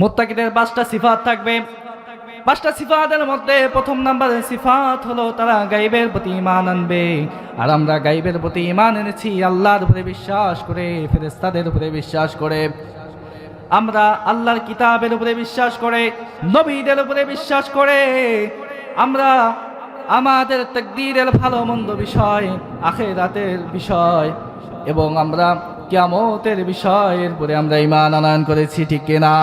মুত্তাকিদের 5টা সিফাত থাকবে। 5টা সিফাতের মধ্যে প্রথম নাম্বারের সিফাত হলো তারা গায়বের প্রতি ঈমান আনবে। আর আমরা গায়বের প্রতি ঈমান এনেছি আল্লাহর উপরে বিশ্বাস করে, ফেরেশতাদের উপরে বিশ্বাস করে, আমরা আল্লাহর কিতাবের উপরে বিশ্বাস করে, নবীদের উপরে বিশ্বাস করে, আমরা আমাদের তাকদীরের ভালো মন্দ বিষয়, আখিরাতের বিষয় এবং আমরা কিয়ামতের বিষয়ের উপরে আমরা ঈমান আনয়ন করেছি, ঠিক কিনা?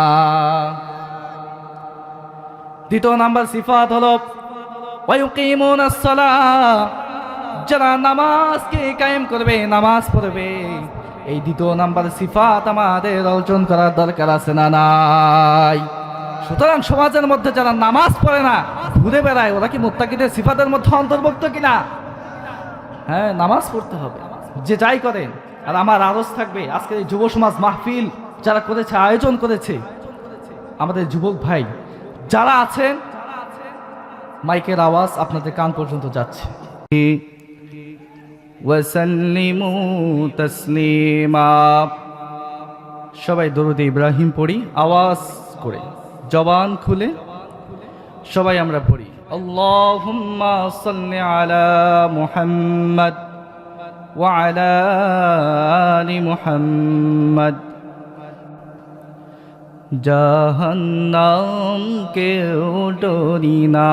দ্বিতীয় নাম্বার সিফাত হলো ওয়ায়ুকিমুনাস সালাহ, যারা নামাজকে কায়েম করবে, নামাজ পড়বে। এই দ্বিতীয় নাম্বার সিফাত আমাদের অর্জন করার দরকার আছে না নাই? সুতরাং সমাজের মধ্যে যারা নামাজ পড়ে না, ঘুরে বেড়ায়, ওরা কি মুত্তাকিদের সিফাতের মধ্যে অন্তর্ভুক্ত কিনা? হ্যাঁ, নামাজ পড়তে হবে যে যাই করেন। আর আমার আরজ থাকবে, আজকের এই যুব সমাজ মাহফিল যারা করেছে, আয়োজন করেছে, আমাদের যুবক ভাই যারা আছেন, মাইকের আওয়াজ আপনাদের কান পর্যন্ত যাচ্ছে। ওয়াসাল্লিমু তাসলিমা, সবাই দরুদ ইব্রাহিম পড়ি আওয়াজ করে, জবান খুলে সবাই আমরা পড়ি। আল্লাহুম্মা সাল্লি আলা মুহাম্মদ ওয়া আলা আলি মুহাম্মদ। জাহান্নাম কেউ ডরি না,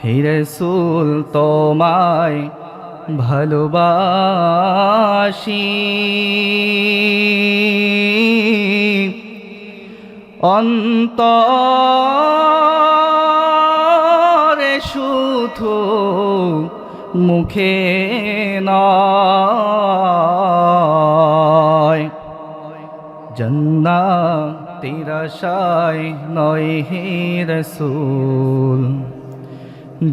হে রাসূল তোমায় ভালোবাসি, অন্তরে শুধু মুখে নয়, জান্নাতের আশায় নয় হে রাসূল,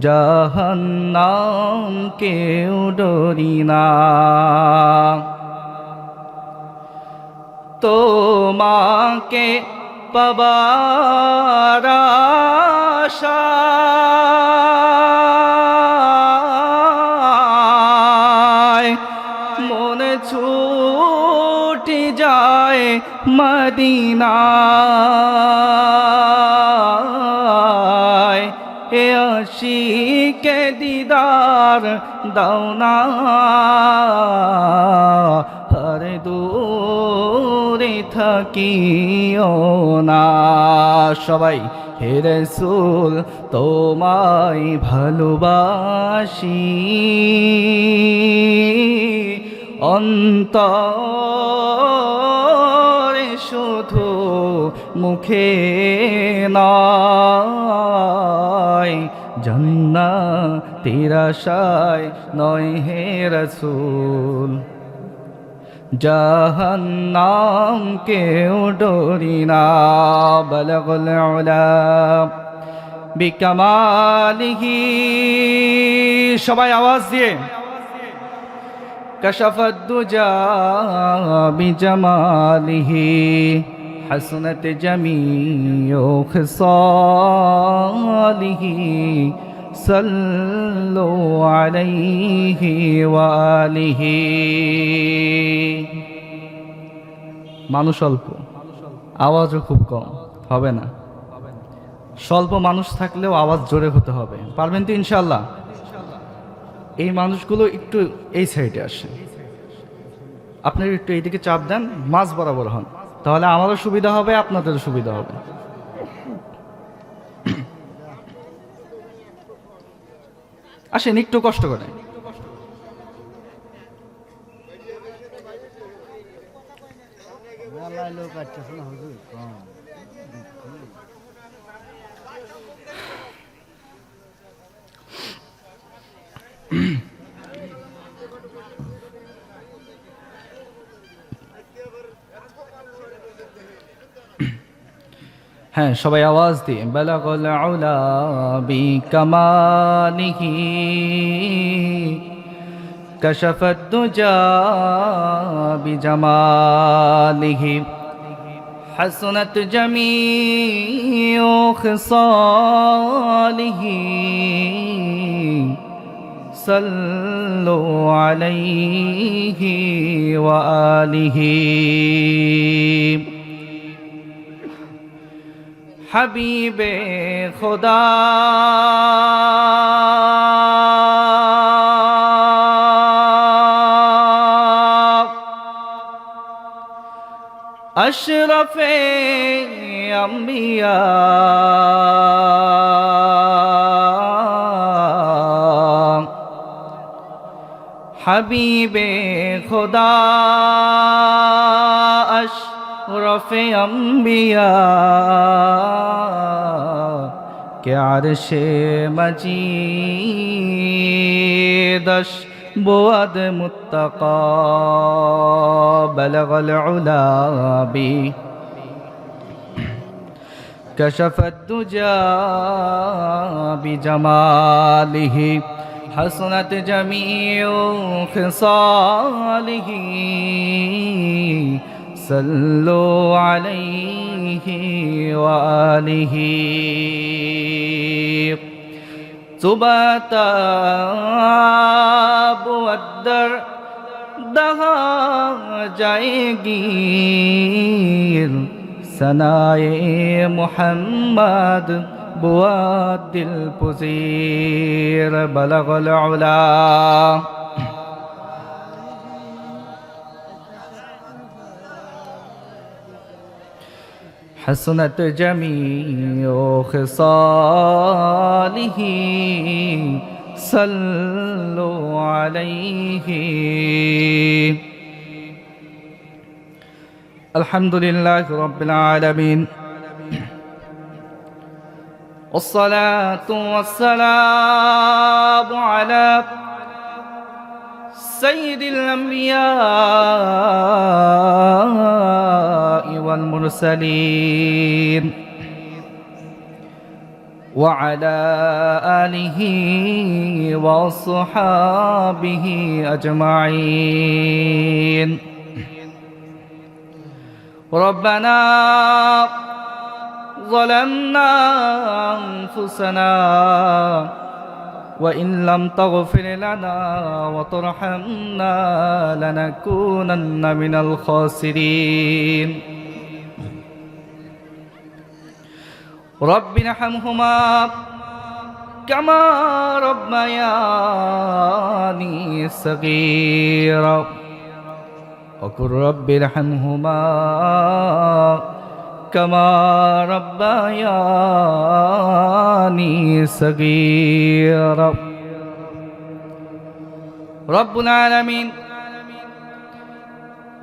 জাহান্নাম কেউ ডরি না। তোমাকে পাবার আশায় মনে ছুটি যায় মদিনায়, এ আশিকে দিদার দাও না, আর দূরে থাকিও না। সবাই হে রাসূল তোমায় ভালোবাসি, অন্তরে শুধু মুখে নয়, জান্নাতের আশায় নয় হে রাসূল, জাহান্নাম কেউ ডরি না। বালাগাল উলা বিকামালিহি, সবাই আওয়াজ দিয়ে, কাশাফাদ দুজা বিজামালিহি, হাসনাত জামিউ খিসালিহি, সাল্লু আলাইহি ওয়া আলিহি। মানুষ অল্প, আওয়াজও খুব কম, হবে না। স্বল্প মানুষ থাকলেও আওয়াজ জোরে হতে হবে, পারবেন তো ইনশাআল্লাহ? এই মানুষগুলো একটু এই সাইডে আসে, আপনারা একটু এইদিকে চাপ দেন, মাঝ বরাবর হন, তাহলে আমারও সুবিধা হবে, আপনাদেরও সুবিধা হবে। আসেন একটু কষ্ট করে। হ্যাঁ, সবাই আওয়াজ দিয়ে, বালাগাল উলা বিকামালিহি, কাশাফাদ দুজা বিজামালিহি, হাসনাত জামিউ খিসালিহি, صلوا عليه وآله حبیب خدا اشرف انبیاء حبیب خدا اشرف انبیاء کہ عرش مجیدش بود متقا بلغ العلا بی کشف الدجا بجماله حسنت جميع خصاله صلوا عليه وآله सुबह बुअद्दर दहा जाएगी सनाए मुहम्मद बुआद दिल पुजीर बलगल उला حسنت جميع خصاله صلوا عليه الحمد لله رب العالمين والصلاة والسلام على سيد الأنبياء والمرسلين وعلى آله وصحابه أجمعين ربنا ظلمنا أنفسنا وإن لم تغفر لنا وترحمنا لنكونن من الخاسرين رب ارحمهما كما ربياني صغيرا وقل رب ارحمهما كما ربياني صغيرا رب العالمين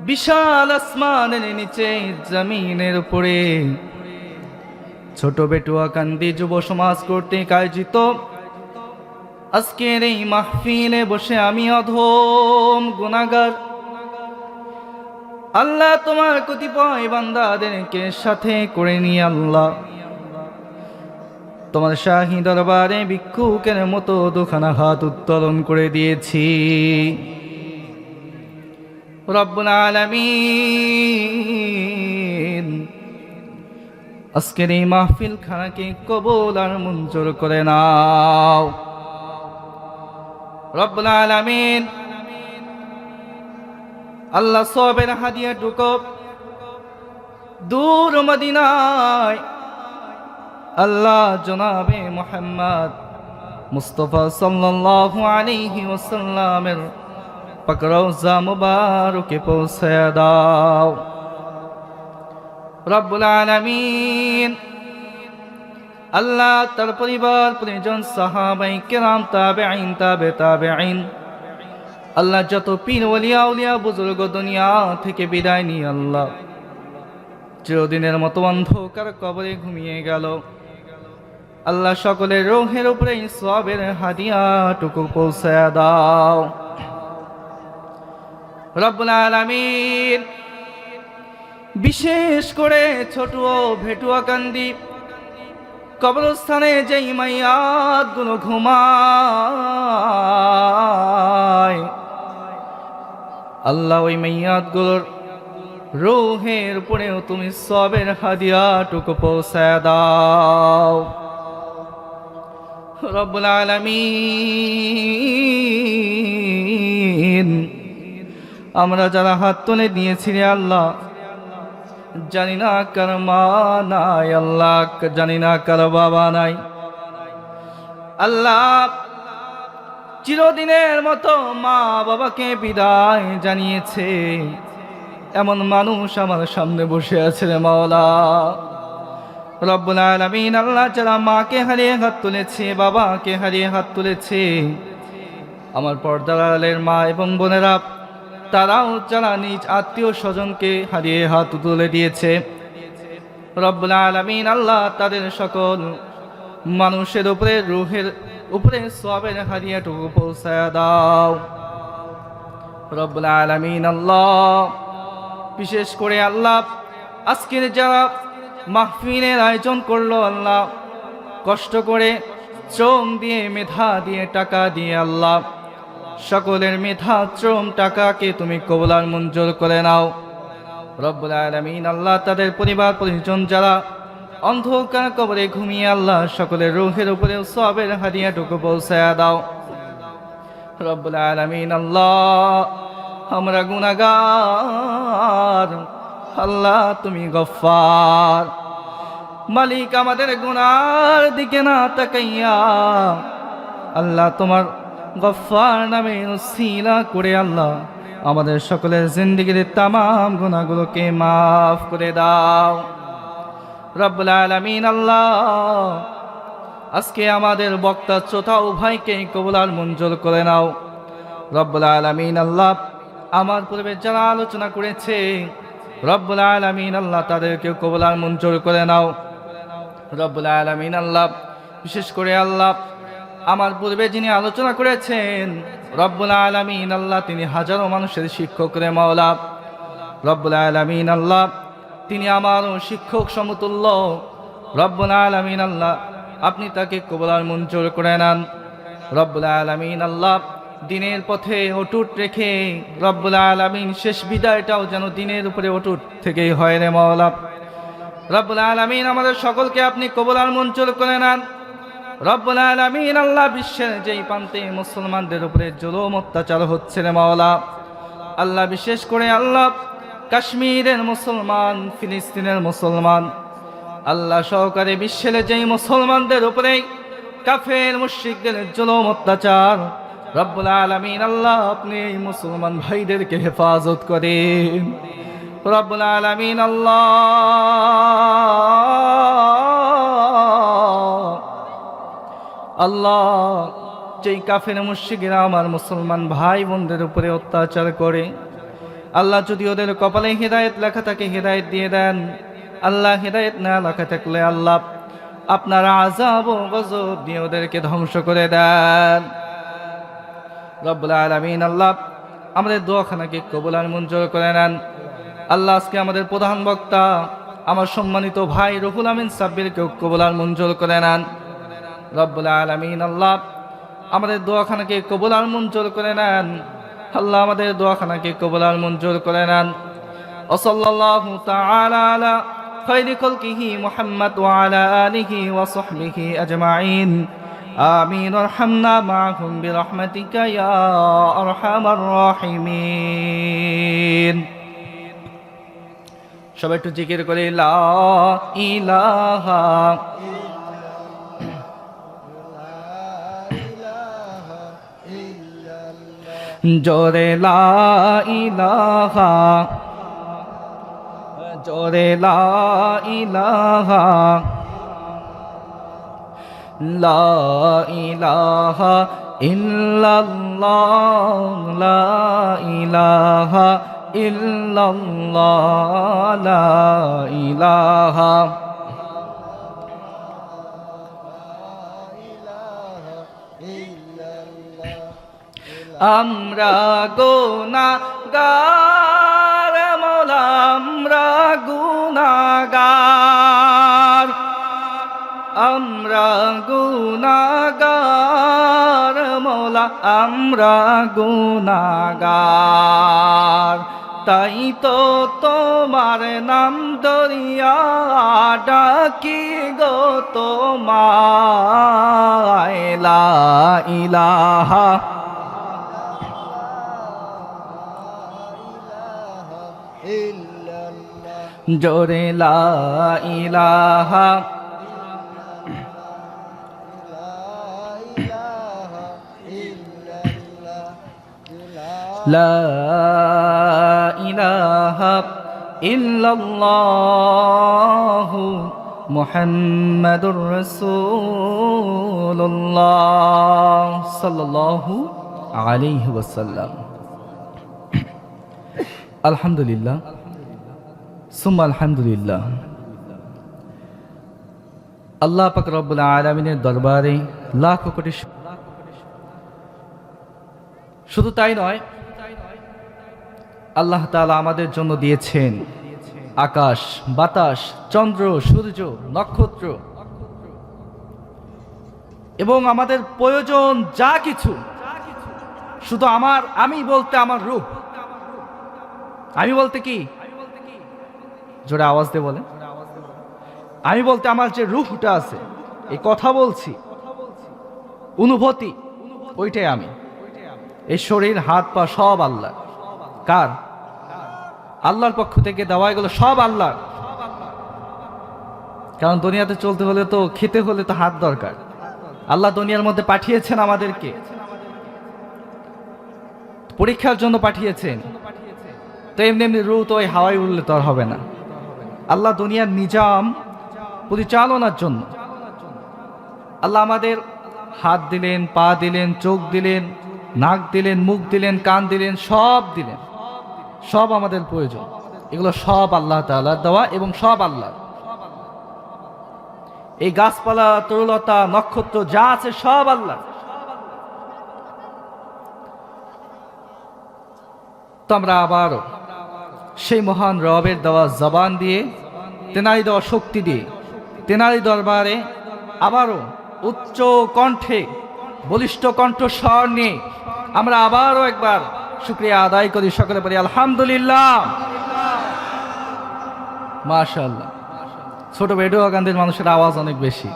বিশাল আসমানের নিচে জমিনের উপরে ছোট বেটুয়াকান্দি যুব সমাজ কর্তৃক আয়োজিত আজকের এই মাহফিলে বসে আমি অধম গুনাহগার আল্লাহ তোমার কতিপয় বান্দাদেরকে সাথে করে নিয়ে আল্লাহ তোমার শাহী দরবারে ভিক্ষুকের মতো দুখানা হাত উত্তোলন করে দিয়েছি রব্বুল আলামিন আজকের এই মাহফিল খানাকে কবুল আর মঞ্জুর করে নাও রব্বুল আলামিন আল্লাহ সবের হাদিয়া টুকু দূর মদিনায় আল্লাহ জনাবে মুহাম্মদ মুস্তাফা সাল্লাল্লাহু আলাইহি ওয়াসাল্লামের পাক রওজা মুবারকে পৌঁছে দাও রব্বুল আলামিন আল্লাহ তার পরিবার পরিজন সাহাবায়ে কেরাম তাবেঈন তাবে তাবেঈন আল্লাহ যত পীর ওলিয়া উলিয়া বুজুর্গ দুনিয়া থেকে বিদায় নিয়ে আল্লাহ চিরদিনের মতো অন্ধকার কবরে ঘুমিয়ে গেল আল্লাহ সকলের রূহের উপরে সওয়াবের হাদিয়াটুকু পৌঁছে দাও রব্বুল আলামিন বিশেষ করে ছোট ও ভেটুয়াকান্দি কবরস্থানে যেই মাইয়াতগুলো ঘুমায় আল্লাহ ওই মাইয়াতগুলোর রূহের উপরেও তুমি সওয়াবের হাদিয়াটুকু পৌঁছে দাও রব্বুল আলামিন আমরা যারা হাত তুলে দিয়েছি রে আল্লাহ, জানি না কার মা নাই আল্লাহ, জানি না কার বাবা নাই আল্লাহ। চিরদিনের মতো মা বাবাকে বিদায় জানিয়েছে এমন মানুষ আমার সামনে বসে আছে রে মাওলা। রব্বুল আলামিন আল্লাহ, যারা মাকে হারিয়ে হাত তুলেছে, বাবাকে হারিয়ে হাত তুলেছে, আমার পর্দার আড়ালের মা এবং বোনেরা, তারাও যারা নিজ আত্মীয় স্বজনকে হারিয়ে হাত তুলে দিয়েছে, রব্বুল আলামিন আল্লাহ তাদের সকল মানুষের উপরে, রুহের উপরে সওয়াবের হাদিয়াটুকু পৌঁছায়া দাও রব্বুল আলামিন আল্লাহ। বিশেষ করে আল্লাহ আজকের যারা মাহফিলের আয়োজন করলো আল্লাহ, কষ্ট করে শ্রম দিয়ে, মেধা দিয়ে, টাকা দিয়ে আল্লাহ, সকলের মেধা, শ্রম, টাকাকে তুমি কবুল আর মঞ্জুর করে নাও রব্বুল আলামিন আল্লাহ। তাদের পরিবার পরিজন যারা অন্ধকার কবরে ঘুমিয়ে আল্লাহ, সকলের রূহের উপরে সওয়াবের হাদিয়াটুকু পৌঁছায়া দাও রব্বুল আলামিন আল্লাহ। আমরা গুনাহগার আল্লাহ, তুমি গফফার মালিক, আমাদের গুনার দিকে না তাকাইয়া আল্লাহ তোমার গফফার নামে উসিলা করে আল্লাহ আমাদের সকলের জিন্দেগির তামাম গুনাহগুলোকে মাফ করে দাও রব্বুল আলামিন আল্লাহ। আজকে আমাদের বক্তা শ্রোতা উভয়কে কবুল আর মঞ্জুর করে নাও রব্বুল আলামিন আল্লাহ। আমার পূর্বে যারা আলোচনা করেছে রব্বুল আলামিন আল্লাহ, তাদেরকে কবুল আর মঞ্জুর করে নাও রব্বুল আলামিন আল্লাহ। বিশেষ করে আল্লাহ আমার পূর্বে যিনি আলোচনা করেছেন রব্বুল আলামিন আল্লাহ, তিনি হাজারো মানুষের শিক্ষক রে মাওলা রব্বুল আলামিন আল্লাহ। তিনি আমারও শিক্ষক সমতুল্য রব্বুল আলামিন আল্লাহ, আপনি তাকে কবুল আর মঞ্জুর করে নেন রব্বুল আলামিন আল্লাহ। দিনের পথে অটুট রেখে রব্বুল আলামিন শেষ বিদায়টাও যেন দিনের উপরে অটুট থেকেই হয় রে মাওলা রব্বুল আলামিন। আমাদের সকলকে আপনি কবুল আর মঞ্জুর করে নেন রব্বুল আলামিন আল্লাহ। বিশ্বের যেই প্রান্তে মুসলমানদের উপরে জুলুম অত্যাচার হচ্ছে রে মাওলা আল্লাহ, বিশেষ করে আল্লাহ কাশ্মীরের মুসলমান, ফিলিস্তিনের মুসলমান আল্লাহ সহকারে বিশ্বের যেই মুসলমানদের উপরে কাফের মুশরিকদের জুলুম অত্যাচার রব্বুল আলামিন আল্লাহ, আপনি এই মুসলমান ভাইদেরকে হেফাজত করেন রব্বুল আলামিন আল্লাহ। আল্লাহ যেই কাফের মুশরিকরা আমার মুসলমান ভাই বোনদের উপরে অত্যাচার করে আল্লাহ, যদি ওদের কপালে হেদায়েত লেখা থাকে হেদায়েত দিয়ে দেন আল্লাহ, হেদায়েত না লেখা থাকলে আল্লাহ আপনার আযাব ও গজব দিয়ে ওদেরকে ধ্বংস করে দেন রব্বুল আলামিন আল্লাহ। আমাদের দোয়াখানাকে কবুল আর মঞ্জুর করে নেন আল্লাহ। আজকে আমাদের প্রধান বক্তা আমার সম্মানিত ভাই রুহুল আমিন সাব্বিরকে কবুল আর মঞ্জুর করে নেন রব্বুল আলামিন আল্লাহ। আমাদের দোয়াখানাকে কবুল আর মঞ্জুর করে নেন আল্লাহ, আমাদের দোয়াখানাকে কবুল আর মঞ্জুর করে নেন। ও সাল্লাল্লাহু তাআলা আলা খায়রি খালকিহি মুহাম্মদ ওয়া আলা আলিহি ওয়া সাহবিহি আজমাইন আমিন। ওয়ারহামনা মাআহুম বিরহমাতিকা ইয়া আরহামার রাহিমিন। সবাই একটু জিকির করে লা ইলাহা জোরে লা ইলাহা, জোরে লা ইলাহা, লা ইলাহা ইল্লাল্লাহ, লা ইলাহা ইল্লাল্লাহ, লা ইলাহা। আমরা গুনাহগার মওলা, আমরা গুনাহগার, আমরা গুনাহগার মওলা, আমরা গুনাহগার। তাই তো তোমার নাম দরিয়া ডাকি গো তোমায় লা ইলাহা জোরে লা ইলাহা লা ইলাহা ইল্লাল্লাহু মুহাম্মাদুর রাসূলুল্লাহ সাল্লাল্লাহু আলাইহি ওয়াসাল্লাম। আলহামদুলিল্লাহ সুম্মা আলহামদুলিল্লাহ। আল্লাহ পাক রব্বুল আলামিনের দরবারে লাখ কোটি শুধু তাই নয়, আল্লাহ তাআলা আমাদের জন্য দিয়েছেন আকাশ, বাতাস, চন্দ্র, সূর্য, নক্ষত্র এবং আমাদের প্রয়োজন যা কিছু। শুধু আমি বলতে আমার রূহ, আমি বলতে কি, জোরে আওয়াজ দিয়ে বলেন, আমি বলতে আমার যে রূহটা আছে, এই কথা বলছি, অনুভূতি, ওইটাই আমি। এই শরীর, হাত পা সব আল্লাহ। কার? আল্লাহর পক্ষ থেকে দেওয়া, এগুলো সব আল্লাহ। কারণ দুনিয়াতে চলতে হলে তো, খেতে হলে তো হাত দরকার। আল্লাহ দুনিয়ার মধ্যে পাঠিয়েছেন আমাদেরকে, পরীক্ষার জন্য পাঠিয়েছেন। তো এমনি এমনি রূহ তো ওই হাওয়ায় উড়লে তো আর হবে না। আল্লাহ দুনিয়ার নিজাম পরিচালনার জন্য আল্লাহ আমাদের হাত দিলেন, পা দিলেন, চোখ দিলেন, নাক দিলেন, মুখ দিলেন, কান দিলেন, সব দিলেন। সব আমাদের প্রয়োজন, এগুলো সব আল্লাহ তাআলার দেওয়া এবং সব আল্লাহ। এই গাছপালা, তরুলতা, নক্ষত্র যা আছে সব আল্লাহ। তো আমরা আবারও সেই মহান রবের দেওয়া জবান দিয়ে, তেনারি দেওয়া শক্তি দিয়ে, তেনারি দরবারে আবারও উচ্চ কণ্ঠে, বলিষ্ঠ কণ্ঠস্বর নিয়ে আমরা আবারও একবার শুকরিয়া আদায় করি। সকলে বলি আলহামদুলিল্লাহ, মাশাআল্লাহ। ছোট বেডুয়াকান্দির মানুষের আওয়াজ অনেক বেশি।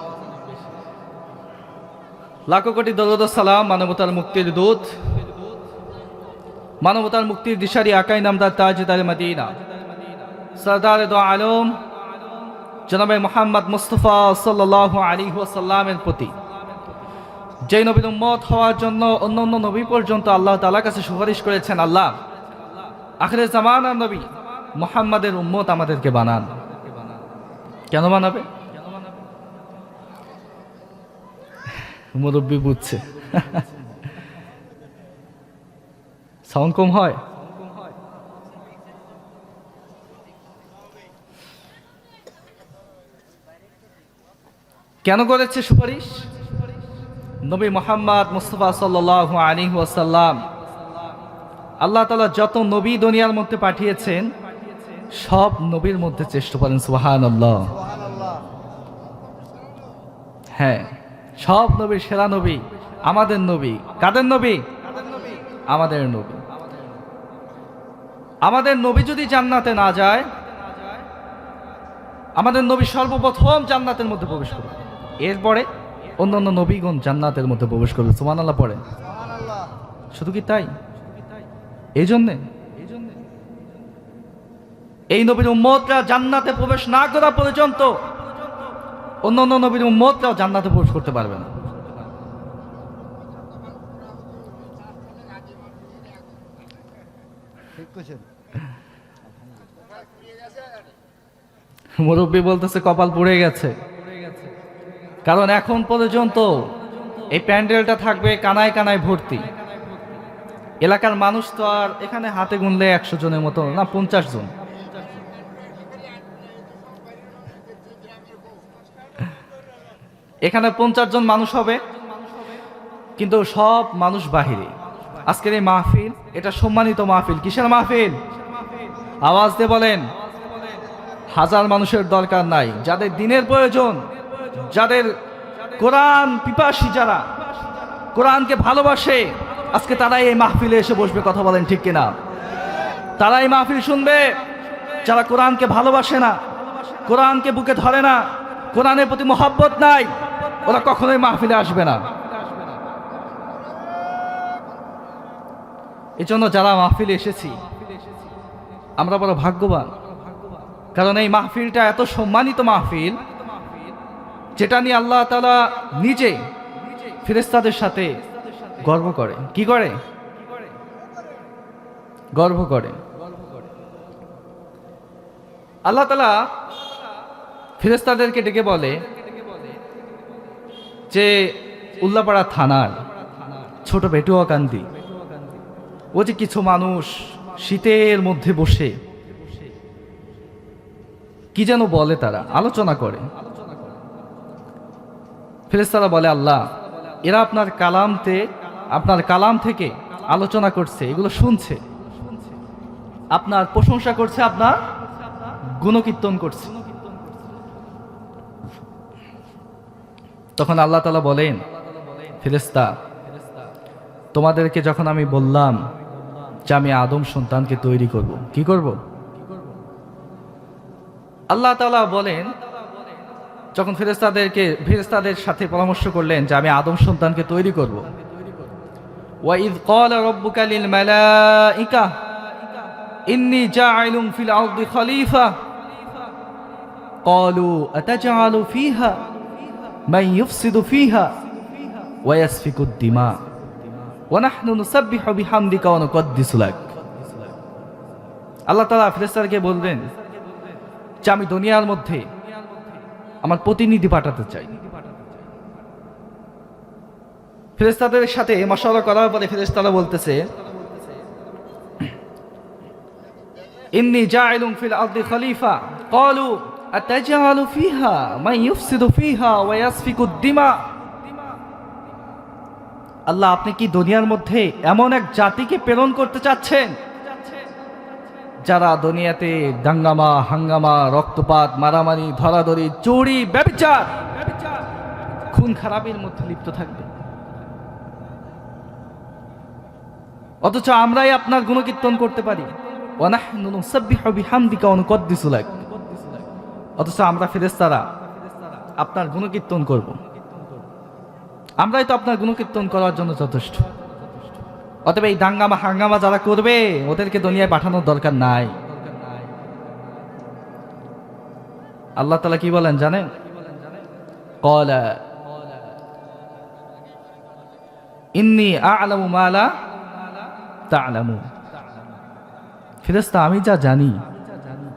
লাখো কোটি দরুদ ও সালাম মানবতার মুক্তির দূত, মানবতার মুক্তির দিশারি, আকাই নামদার তাজদার মদিনা, সরদার দো আলম জনাবে মুহাম্মদ মুস্তাফা সাল্লাল্লাহু আলাইহি ওয়াসাল্লামের প্রতি, যে নবীর উম্মত হওয়ার জন্য অন্যান্য নবী পর্যন্ত আল্লাহ তাআলার কাছে সুপারিশ করেছেন, আল্লাহ আখিরে জামানার নবী মুহাম্মাদের উম্মত আমাদেরকে বানান। কেন বানাবে? মুরব্বী বুঝছে। সাউন্ড কম হয়? কেন করেছে সুপারিশ? নবী মুহাম্মদ মুস্তাফা সাল্লাল্লাহু আলাইহি ওয়াসাল্লাম, আল্লাহ তাআলা যত নবী দুনিয়ার মধ্যে পাঠিয়েছেন সব নবীর মধ্যে শ্রেষ্ঠ। বলেন সুবহানাল্লাহ। হ্যাঁ, সব নবীর সেরা নবী আমাদের নবী। কাদের নবী? আমাদের নবী। আমাদের নবী যদি জান্নাতে না যায়, আমাদের নবী সর্বপ্রথম জান্নাতের মধ্যে প্রবেশ করবে, এরপরে অন্যান্য নবীগণ জান্নাতের মধ্যে প্রবেশ করবে। সুবহানাল্লাহ পড়েন। শুধু কি তাই? এই জন্যে এই নবীর উম্মতরা জান্নাতে প্রবেশ না করা পর্যন্ত অন্যান্য নবীর উম্মতরাও জান্নাতে প্রবেশ করতে পারবে না। মুরব্বী বলতেছে কপাল পুড়ে গেছে, কারণ এখন পর্যন্ত এই প্যান্ডেলটা থাকবে কানায় কানায় ভর্তি। এলাকার মানুষ তো আর এখানে হাতে গুনলে 100 জনের মতো না, 50 জন। এখানে 50 জন মানুষ হবে, কিন্তু সব মানুষ বাহিরে। আজকের এই মাহফিল, এটা সম্মানিত মাহফিল। কিসের মাহফিল? আওয়াজ দিয়ে বলেন। হাজার মানুষের দরকার নাই, যাদের দিনের প্রয়োজন, যাদের কোরআন পিপাসী, যারা কোরআনকে ভালোবাসে, আজকে তারাই এই মাহফিলে এসে বসবে। কথা বলেন ঠিক কিনা? তারাই মাহফিল শুনবে যারা কোরআনকে ভালোবাসে না, কোরআনকে বুকে ধরে না, কোরআনের প্রতি মহব্বত নাই, ওরা কখনোই মাহফিলে আসবে না। এই জন্য যারা মাহফিলে এসেছি আমরা বড় ভাগ্যবান, কারণ এই মাহফিলটা এত সম্মানিত মাহফিল, যেটা নিয়ে আল্লাহ তাআলা নিজে ফেরেশতাদের সাথে গর্ব করে। কি করে? গর্ব করে। আল্লাহ তাআলা ফেরেশতাদেরকে ডেকে বলে যে উল্লাপাড়া থানার ছোট বেটুয়াকান্দি, ও যে কিছু মানুষ শীতের মধ্যে বসে কি যেন বলে, তারা আলোচনা করে। ফেরেশতারা বলে, আল্লাহ এরা আপনার কালাম থেকে আলোচনা করছে, এগুলো শুনছে, আপনার প্রশংসা করছে, আপনার গুণকীর্তন করছে। তখন আল্লাহ তাআলা বলেন, ফেরেশতা তোমাদেরকে যখন আমি বললাম যে আমি আদম সন্তানকে তৈরি করব, কি করব? আল্লাহ তাআলা বলেন, যখন ফেরেশতাদের সাথে পরামর্শ করলেন যে আমি আদম সন্তানকে তৈরি করব, ওয়া ইয ক্বালা রাব্বুকা লিল মালাইকা ইন্নী জাইলুন ফিল আরদি খলিফা ক্বালু আতাজআলু ফিহা মান ইউফসিদু ফিহা ওয়া ইয়াসফিকুদ দিমা ওয়া নাহনু নুসাব্বিহু বিহামদিকা ওয়া নুকদ্দিসু লাক। আল্লাহ তাআলা ফেরেশতাদেরকে বললেন যে আমি দুনিয়ার মধ্যে আমার প্রতিনিধি পাঠাতে চাই। ফেরেশতাদের সাথে মাশওয়ারা করার পরে ফেরেশতারা বলতেছে, ইন্নী জাইলুন ফিল আরদি খলিফা ক্বালু আতাজআলু ফিহা মান ইউফসিদু ফিহা ওয়া ইয়াসফিকুদ দিমা। আল্লাহ আপনি কি দুনিয়ার মধ্যে এমন এক জাতিকে প্রেরণ করতে চাচ্ছেন যারা দুনিয়াতে দাঙ্গামা, হাঙ্গামা, রক্তপাত, মারামারি, ধরাধরি, চুরি, ব্যভিচার, খুন খারাপের মধ্যে লিপ্ত থাকবে? অথচ আমরাই আপনার গুণকীর্তন করতে পারি। ওয়া নাহনু নুসাব্বিহু বিহামদিকা ওয়া নুকদ্দিসু লাক। অথচ আমরা ফেরেশতারা আপনার গুণকীর্তন করব। আমরাই তো আপনার গুণকীর্তন করার জন্য যথেষ্ট। অতএব এই দাঙ্গামা হাঙ্গামা যারা করবে ওদেরকে দুনিয়ায় পাঠানোর দরকার নাই। আল্লাহ তাআলা কি বলেন জানেন? ক্বালা ইন্নী আ'লামু মা লা তা'লামুন। ফেরেশতা আমি যা জানি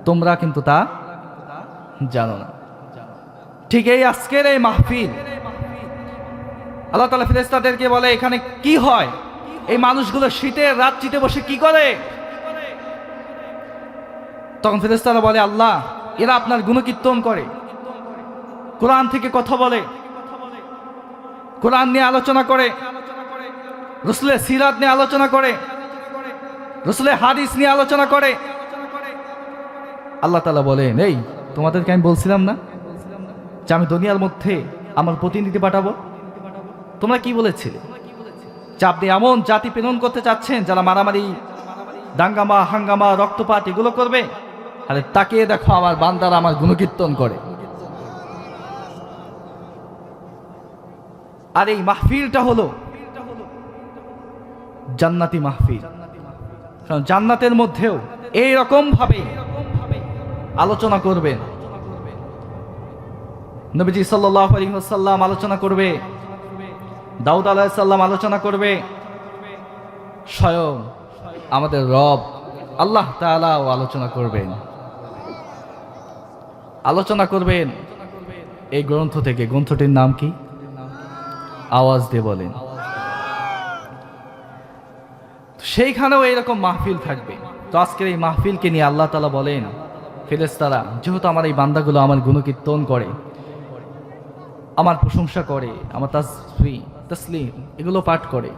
তোমরা কিন্তু তা জানো না। ঠিক এই আজকের এই মাহফিল, আল্লাহ তাআলা ফেরেশতাদেরকে বলে এখানে কি হয়, এই মানুষগুলো শীতের রাত্রিতে বসে কি করে? তখন ফেরেশতারা বলে, আল্লাহ এরা আপনার গুণকীর্তন করে, কোরআন থেকে কথা বলে, কোরআন নিয়ে আলোচনা করে, রাসূলের সিরাত নিয়ে আলোচনা করে, রাসূলের হাদিস নিয়ে আলোচনা করে। আল্লাহ তাআলা বলেন, এই তোমাদেরকে আমি বলছিলাম না যে আমি দুনিয়ার মধ্যে আমার প্রতিনিধি পাঠাবো? তোমরা কি বলেছিলে যে আপনি এমন জাতি প্রেরণ করতে চাচ্ছেন যারা মারামারি, দাঙ্গামা, হাঙ্গামা, রক্তপাত এগুলো করবে? আরে তাকিয়ে দেখো, আমার বান্দারা আমার গুণকীর্তন করে। আর এই মাহফিলটা হলো জান্নাতি মাহফিল। কারণ জান্নাতের মধ্যেও এই রকম ভাবে আলোচনা করবেন। নবীজি সাল্লাল্লাহু আলাইহি ওয়াসাল্লাম আলোচনা করবে, দাউদ আলাইহিস সালাম আলোচনা করবে, স্বয়ং আমাদের রব আল্লাহ তাআলা আলোচনা করবেন। আলোচনা করবেন এই গ্রন্থ থেকে। গ্রন্থটির নাম কি? আওয়াজ দিয়ে বলেন। সেইখানেও এইরকম মাহফিল থাকবে। তো আজকের এই মাহফিলকে নিয়ে আল্লাহ তাআলা বলেন, ফেরেশতারা যেহেতু আমার এই বান্দাগুলো আমার গুণকীর্তন করে, আমার প্রশংসা করে, আমার তাসবিহ তাসলিম এগুলো পাঠ করে,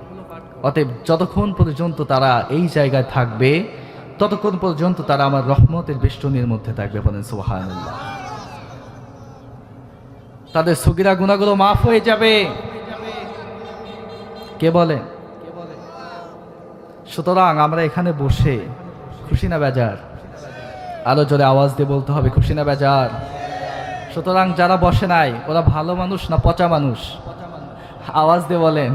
অতএব যতক্ষণ পর্যন্ত তারা এই জায়গায় থাকবে ততক্ষণ পর্যন্ত তারা আমার রহমতের বেষ্টনীর মধ্যে থাকবে। বলেন সুবহানাল্লাহ। তাদের সগীরা গুনাহগুলো মাফ হয়ে যাবে। কে বলেন? সুতরাং আমরা এখানে বসে খুশি না বেজার? আরো জোরে আওয়াজ দিয়ে বলতে হবে, খুশি না বেজার? সুতরাং যারা বসে নাই ওরা ভালো মানুষ না পচা মানুষ? আওয়াজ দিয়ে বলেন,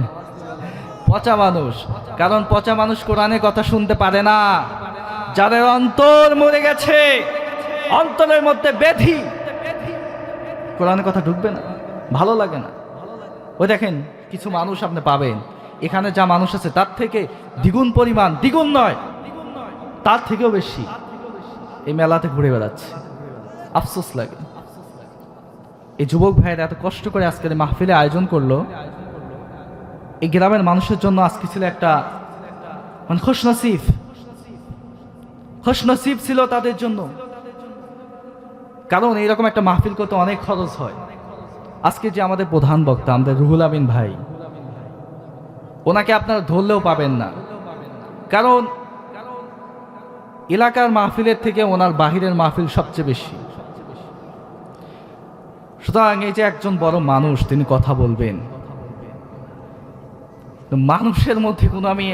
পচা মানুষ। কারণ পচা মানুষ কোরআনের কথা শুনতে পারে না। যাদের অন্তর মরে গেছে, অন্তরের মধ্যে ব্যাধি, কোরআনের কথা ঢুকবে না, ভালো লাগে না। ওই দেখেন কিছু মানুষ আপনি পাবেন, এখানে যা মানুষ আছে তার থেকে দ্বিগুণ পরিমাণ, দ্বিগুণ নয় তার থেকেও বেশি এই মেলাতে ঘুরে বেড়াচ্ছে। আফসোস লাগে। এই যুবক ভাইয়েরা এত কষ্ট করে আজকের মাহফিলে আয়োজন করলো, এই গ্রামের মানুষের জন্য আজকে ছিল একটা মানে খুশনসিব ছিল তাদের জন্য। কারণ এইরকম একটা মাহফিল করতে অনেক খরচ হয়। আজকে যে আমাদের প্রধান বক্তা আমাদের রুহুল আমিন ভাই, ওনাকে আপনারা ধরলেও পাবেন না। কারণ এলাকার মাহফিলের থেকে ওনার বাহিরের মাহফিল সবচেয়ে বেশি। সুতরাং এই যে একজন বড় মানুষ, তিনি কথা বলবেন, মানুষের মধ্যে কোনো আমি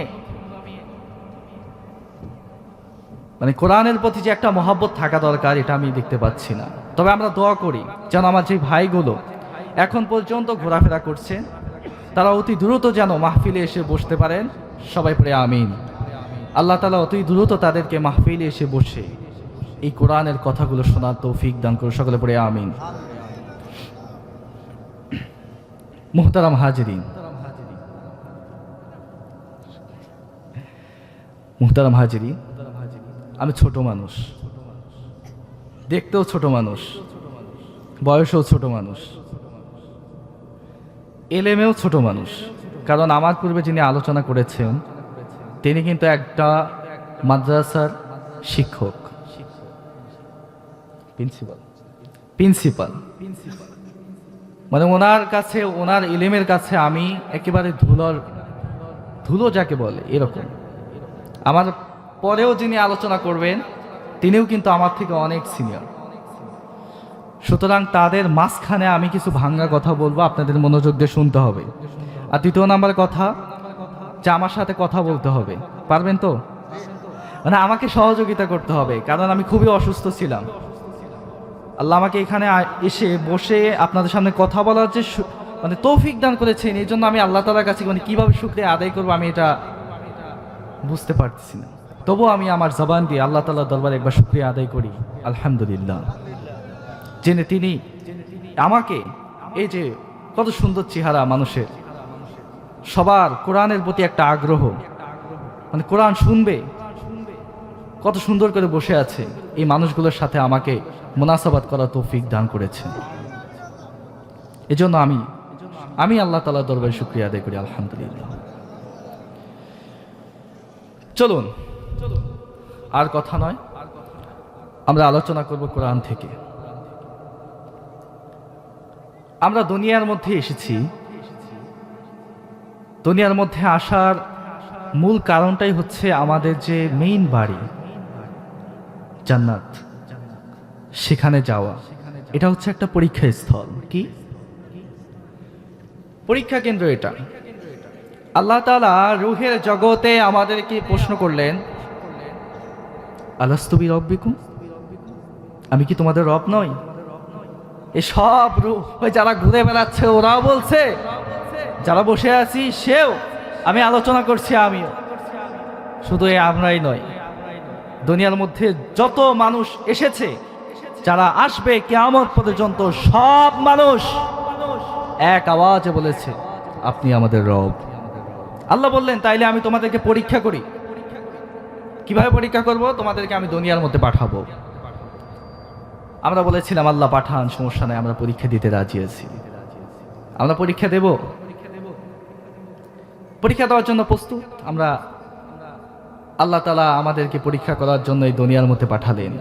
মানে কোরআনের প্রতি যে একটা মহব্বত থাকা দরকার, এটা আমি দেখতে পাচ্ছি না। তবে আমরা দোয়া করি যেন আমার যে ভাইগুলো এখন পর্যন্ত ঘোরাফেরা করছে, তারা অতি দ্রুত যেন মাহফিলে এসে বসতে পারেন। সবাই পড়ে আমিন। আল্লাহ তাআলা অতি দ্রুত তাদেরকে মাহফিলে এসে বসে এই কোরআনের কথাগুলো শোনার তৌফিক দান করুন। সকলে পড়ে আমিন। মুহতারাম হাজিরিন, মুহতারাম হাজিরিন, আমি ছোট মানুষ, দেখতেও ছোট মানুষ, বয়সেও ছোট মানুষ, এলেমেও ছোট মানুষ। কারণ আমার পূর্বে যিনি আলোচনা করেছেন তিনি কিন্তু একটা মাদ্রাসার শিক্ষক, প্রিন্সিপাল। মানে ওনার কাছে, ওনার ইলমের কাছে আমি একেবারে ধুলো যাকে বলে এরকম। আমার পরেও যিনি আলোচনা করবেন তিনিও কিন্তু আমার থেকে অনেক সিনিয়র। সুতরাং তাদের মাঝখানে আমি কিছু ভাঙ্গা কথা বলবো, আপনাদের মনোযোগ দিয়ে শুনতে হবে। আর দ্বিতীয় নাম্বার কথা, যে আমার সাথে কথা বলতে হবে, পারবেন তো? মানে আমাকে সহযোগিতা করতে হবে, কারণ আমি খুবই অসুস্থ ছিলাম। আল্লাহ আমাকে এখানে এসে বসে আপনাদের সামনে কথা বলার যে মানে তৌফিক দান করেছেন, এই জন্য আমি আল্লাহ তাআলার কাছে মানে কীভাবে শুকরিয়া আদায় করবো আমি এটা বুঝতে পারতেছি না। তবুও আমি আমার জবান দিয়ে আল্লাহ তাআলার দরবারে একবার শুকরিয়া আদায় করি, আলহামদুলিল্লাহ। জেনে তিনি আমাকে এই যে কত সুন্দর চেহারা মানুষের, সবার কোরআনের প্রতি একটা আগ্রহ, মানে কোরআন শুনবে, কত সুন্দর করে বসে আছে, এই মানুষগুলোর সাথে আমাকে মুনাসাবাত করার তৌফিক দান করেছেন। এজন্য আমি আল্লাহ তাআলার দরবারে শুকরিয়া আদায় করি, আলহামদুলিল্লাহ। চলুন আর কথা নয়, আমরা আলোচনা করব কোরআন থেকে। আমরা দুনিয়ার মধ্যে এসেছি, দুনিয়ার মধ্যে আসার মূল কারণটাই হচ্ছে আমাদের যে মেইন বাড়ি জান্নাত, সেখানে যাওয়া। এটা হচ্ছে একটা পরীক্ষা স্থল। কি পরীক্ষা কেন্দ্র এটা। আল্লাহ তাআলা রূহের জগতে আমাদেরকে প্রশ্ন করলেন, আলাস্তু বিরব্বিকুম, আমি কি তোমাদের রব নই? এই সব রূহ যারা ঘুরে বেড়াচ্ছে ওরাও বলছে, যারা বসে আছি সেও, আমি আলোচনা করছি আমিও। শুধু আমরাই নয়, দুনিয়ার মধ্যে যত মানুষ এসেছে, যারা আসবে কিয়ামত পর্যন্ত, সব মানুষ এক আওয়াজে বলেছে আপনি আমাদের রব। আল্লাহ বললেন তাইলে আমি তোমাদেরকে পরীক্ষা করি। কিভাবে পরীক্ষা করব? তোমাদেরকে আমি দুনিয়ার মধ্যে পাঠাবো। আমরা বলেছিলাম আল্লাহ পাঠান, সমস্যা নাই, আমরা পরীক্ষা দিতে রাজি আছি। আমরা পরীক্ষা দেব, পরীক্ষা দেওয়ার জন্য প্রস্তুত আমরা। আল্লাহ তাআলা আমাদেরকে পরীক্ষা করার জন্য এই দুনিয়ার মধ্যে পাঠালেন।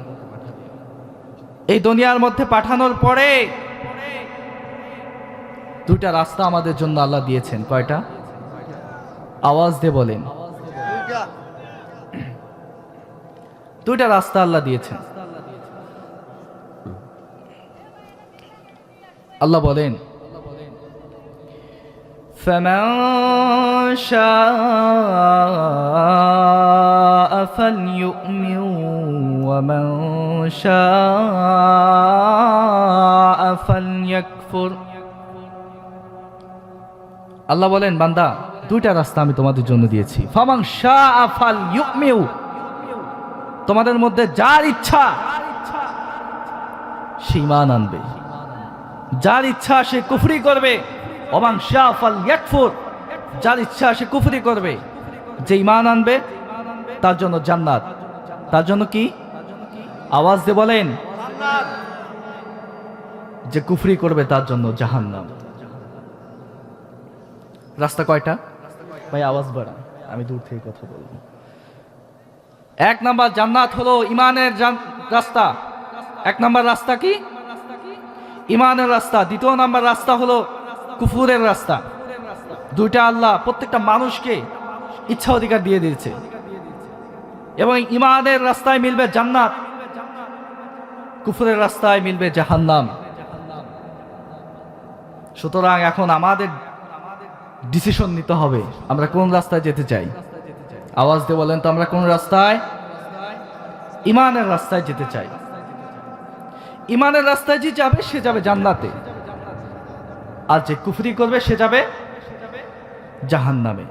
এই দুনিয়ার মধ্যে পাঠানোর পরে দুইটা রাস্তা আমাদের জন্য আল্লাহ দিয়েছেন। কয়টা? আওয়াজ দিয়ে বলেন। দুইটা রাস্তা আল্লাহ দিয়েছেন। আল্লাহ বলেন, فَمَنْ شَاءَ فَلْيُؤْمِنْ ومن شاء فليكفر আল্লাহ বলেন বান্দা দুইটা রাস্তা আমি তোমাদের জন্য দিয়েছি ফামান শাআ ফালইউমিউ তোমাদের মধ্যে যার ইচ্ছা সে ঈমান আনবে যার ইচ্ছা সে কুফরি করবে ওমান শাআ ফালইয়াকফুর যার ইচ্ছা সে কুফরি করবে যে ঈমান আনবে তার জন্য জান্নাত তার জন্য কি আওয়াজ দিয়ে বলেন জান্নাত যে কুফরি করবে তার জন্য জাহান্নাম রাস্তা কয়টা ভাই আওয়াজ বাড়ান আমি দূর থেকে কথা বলবো এক নাম্বার জান্নাত হলো ঈমানের রাস্তা এক নাম্বার রাস্তা কি ঈমানের রাস্তা দ্বিতীয় নাম্বার রাস্তা হলো কুফরের রাস্তা দুইটা আল্লাহ প্রত্যেকটা মানুষকে ইচ্ছা অধিকার দিয়ে দিয়েছে এবং ঈমানের রাস্তায় মিলবে জান্নাত কুফরের রাস্তায় মিলবে জাহান্নাম সুতরাং এখন আমাদের ডিসিশন নিতে হবে আমরা কোন রাস্তায় যেতে চাই আওয়াজ দিয়ে বলেন তো আমরা কোন রাস্তায় ঈমানের রাস্তায় যেতে চাই ঈমানের রাস্তায় যে যাবে সে যাবে জান্নাতে আর যে কুফরি করবে সে যাবে জাহান্নামে